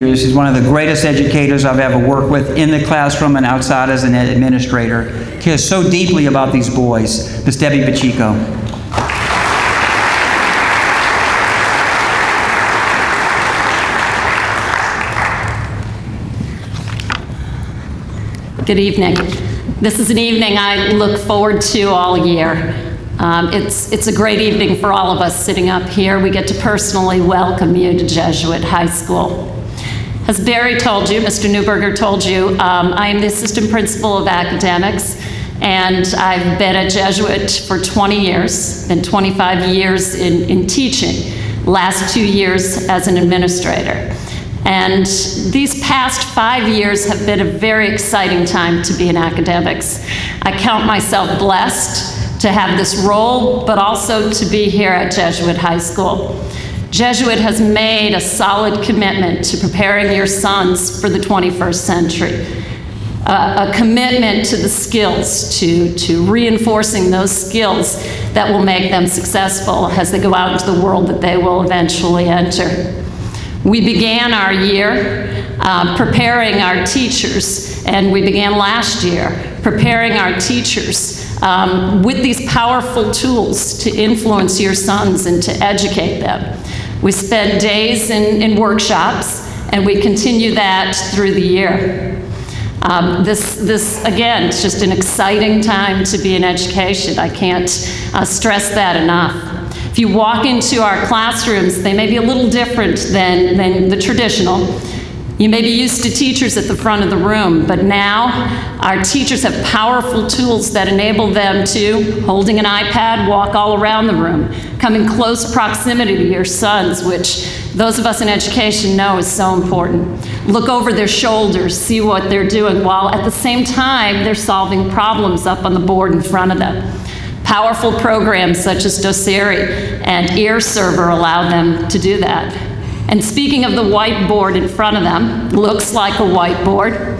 He's one of the greatest educators I've ever worked with in the classroom and outside as an administrator. Cares so deeply about these boys. Miss Debbie Pacheco. Good evening. This is an evening I look forward to all year. It's a great evening for all of us sitting up here. We get to personally welcome you to Jesuit High School. As Barry told you, Mr. Newberger told you, I am the assistant principal of academics, and I've been at Jesuit for 20 years, been 25 years in teaching, last 2 years as an administrator. And these past 5 years have been a very exciting time to be in academics. I count myself blessed to have this role, but also to be here at Jesuit High School. Jesuit has made a solid commitment to preparing your sons for the 21st century. A commitment to the skills, to reinforcing those skills that will make them successful as they go out into the world that they will eventually enter. We began our year preparing our teachers, and we began last year preparing our teachers with these powerful tools to influence your sons and to educate them. We spent days in workshops, and we continue that through the year. This again, it's just an exciting time to be in education. I can't stress that enough. If you walk into our classrooms, they may be a little different than the traditional. You may be used to teachers at the front of the room, but now our teachers have powerful tools that enable them to, holding an iPad, walk all around the room, come in close proximity to your sons, which those of us in education know is so important. Look over their shoulders, see what they're doing, while at the same time they're solving problems up on the board in front of them. Powerful programs such as Doceri and Ear Server allow them to do that. And speaking of the whiteboard in front of them, looks like a whiteboard,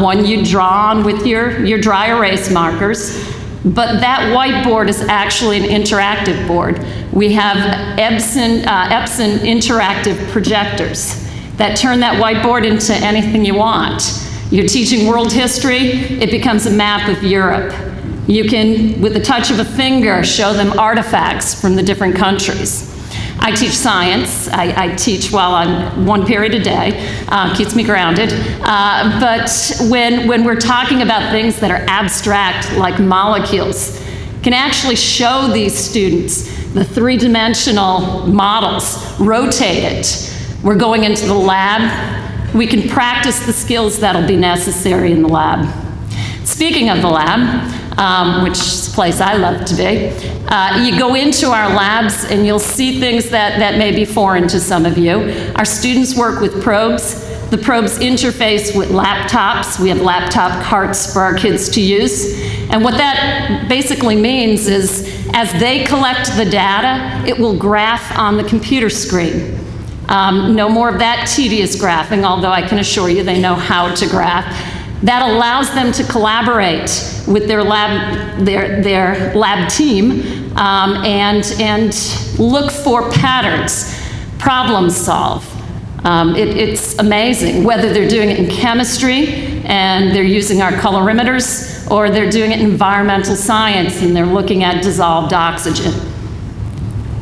one you draw on with your dry erase markers, but that whiteboard is actually an interactive board. We have Epson interactive projectors that turn that whiteboard into anything you want. You're teaching world history, it becomes a map of Europe. You can, with the touch of a finger, show them artifacts from the different countries. I teach science. I teach while I'm 1 period a day, keeps me grounded. But when we're talking about things that are abstract, like molecules, can actually show these students the three-dimensional models, rotate it. We're going into the lab. We can practice the skills that'll be necessary in the lab. Speaking of the lab, which is a place I love to be, you go into our labs and you'll see things that may be foreign to some of you. Our students work with probes. The probes interface with laptops. We have laptop carts for our kids to use. And what that basically means is as they collect the data, it will graph on the computer screen. No more of that tedious graphing, although I can assure you they know how to graph. That allows them to collaborate with their lab team and look for patterns, problem solve. It's amazing, whether they're doing it in chemistry and they're using our colorimeters, or they're doing it in environmental science and they're looking at dissolved oxygen.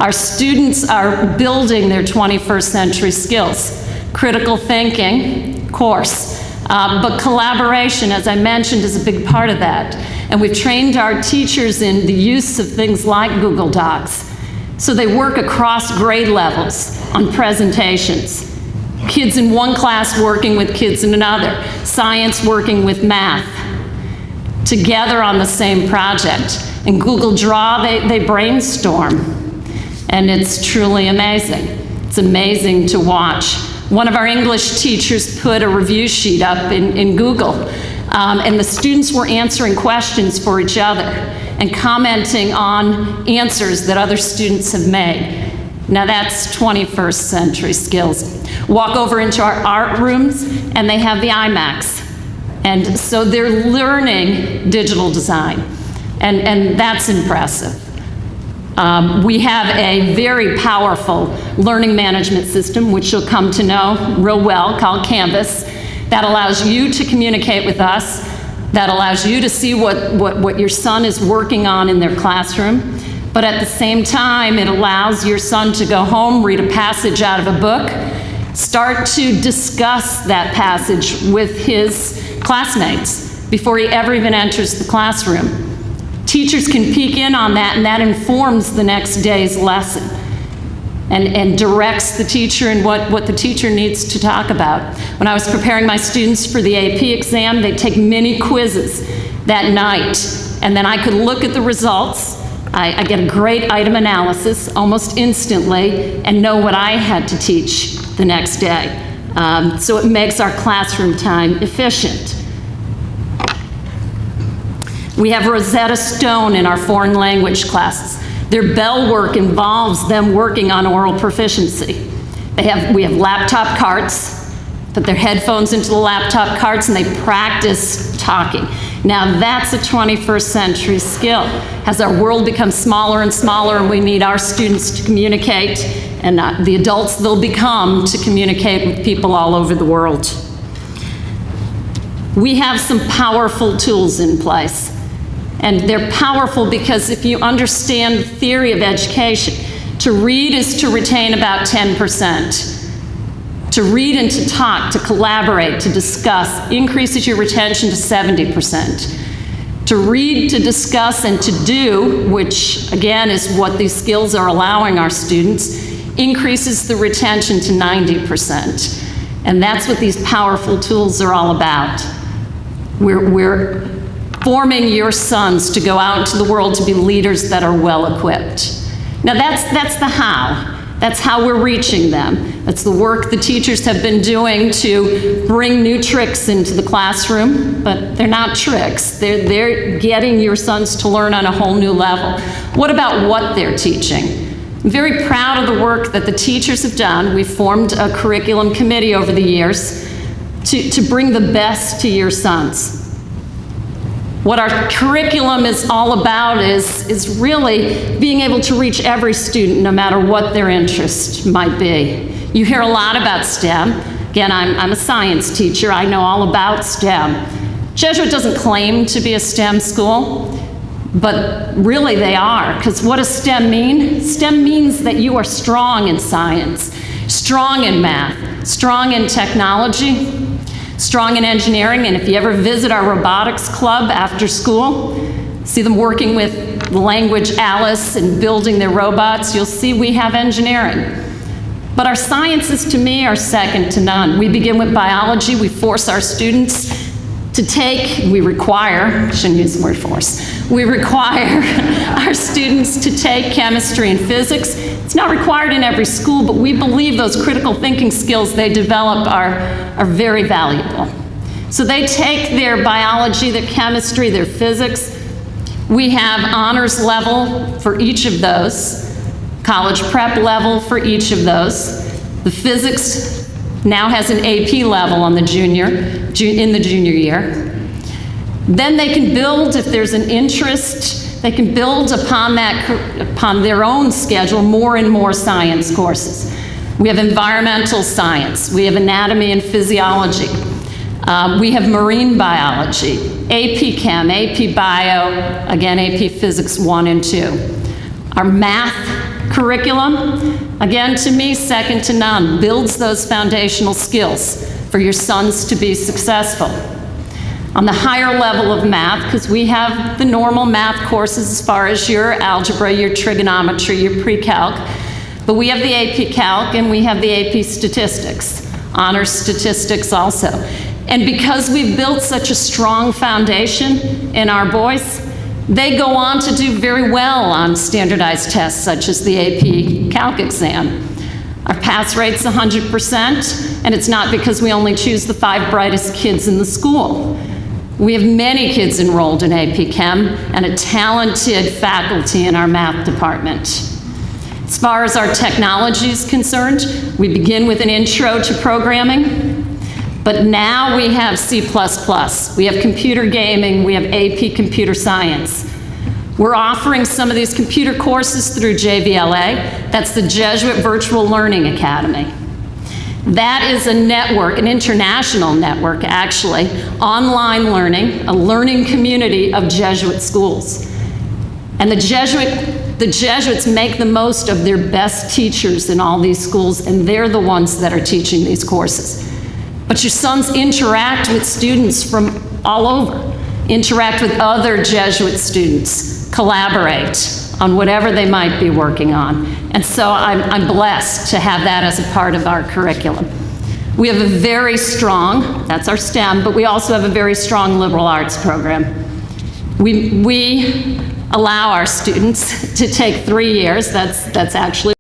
Our students are building their 21st century skills. Critical thinking, of course. But collaboration, as I mentioned, is a big part of that. And we've trained our teachers in the use of things like Google Docs. So they work across grade levels on presentations. Kids in one class working with kids in another. Science working with math. Together on the same project. In Google Draw, they brainstorm. And it's truly amazing. It's amazing to watch. One of our English teachers put a review sheet up in Google, and the students were answering questions for each other and commenting on answers that other students have made. Now that's 21st century skills. Walk over into our art rooms, and they have the iMacs. And so they're learning digital design, and that's impressive. We have a very powerful learning management system, which you'll come to know real well, called Canvas, that allows you to communicate with us, that allows you to see what your son is working on in their classroom. But at the same time, it allows your son to go home, read a passage out of a book, start to discuss that passage with his classmates before he ever even enters the classroom. Teachers can peek in on that, and that informs the next day's lesson and directs the teacher in what the teacher needs to talk about. When I was preparing my students for the AP exam, they'd take mini quizzes that night, and then I could look at the results. I get a great item analysis almost instantly and know what I had to teach the next day. So it makes our classroom time efficient. We have Rosetta Stone in our foreign language classes. Their bell work involves them working on oral proficiency. We have laptop carts, put their headphones into the laptop carts, and they practice talking. Now that's a 21st century skill. As our world becomes smaller and smaller and we need our students to communicate, and the adults they'll become to communicate with people all over the world. We have some powerful tools in place. And they're powerful because if you understand the theory of education, to read is to retain about 10%. To read and to talk, to collaborate, to discuss, increases your retention to 70%. To read, to discuss, and to do, which again is what these skills are allowing our students, increases the retention to 90%. And that's what these powerful tools are all about. We're forming your sons to go out into the world to be leaders that are well equipped. Now that's the how. That's how we're reaching them. That's the work the teachers have been doing to bring new tricks into the classroom, but they're not tricks. They're getting your sons to learn on a whole new level. What about what they're teaching? I'm very proud of the work that the teachers have done. We've formed a curriculum committee over the years to bring the best to your sons. What our curriculum is all about is really being able to reach every student no matter what their interest might be. You hear a lot about STEM. Again, I'm a science teacher. I know all about STEM. Jesuit doesn't claim to be a STEM school, but really they are, because what does STEM mean? STEM means that you are strong in science, strong in math, strong in technology, strong in engineering, and if you ever visit our robotics club after school, see them working with language Alice and building their robots, you'll see we have engineering. But our sciences, to me, are second to none. We begin with biology. We force our students to take, we require, shouldn't use the word force, we require our students to take chemistry and physics. It's not required in every school, but we believe those critical thinking skills they develop are very valuable. So they take their biology, their chemistry, their physics. We have honors level for each of those, college prep level for each of those. The physics now has an AP level on the in the junior year. Then they can build, if there's an interest, they can build upon their own schedule more and more science courses. We have environmental science, we have anatomy and physiology, we have marine biology, AP Chem, AP Bio, again AP Physics 1 and 2. Our math curriculum, again to me second to none, builds those foundational skills for your sons to be successful. On the higher level of math, because we have the normal math courses as far as your algebra, your trigonometry, your pre-calc, but we have the AP Calc and we have the AP Statistics, honors statistics also. And because we've built such a strong foundation in our boys, they go on to do very well on standardized tests such as the AP Calc exam. Our pass rate's 100%, and it's not because we only choose the 5 brightest kids in the school. We have many kids enrolled in AP Chem and a talented faculty in our math department. As far as our technology is concerned, we begin with an intro to programming, but now we have C++, we have computer gaming, we have AP Computer Science. We're offering some of these computer courses through JVLA. That's the Jesuit Virtual Learning Academy. That is a network, an international network, actually, online learning, a learning community of Jesuit schools. And the Jesuits make the most of their best teachers in all these schools, and they're the ones that are teaching these courses. But your sons interact with students from all over, interact with other Jesuit students, collaborate on whatever they might be working on. And so I'm blessed to have that as a part of our curriculum. We have a very strong, that's our STEM, but we also have a very strong liberal arts program. We allow our students to take 3 years, that's actually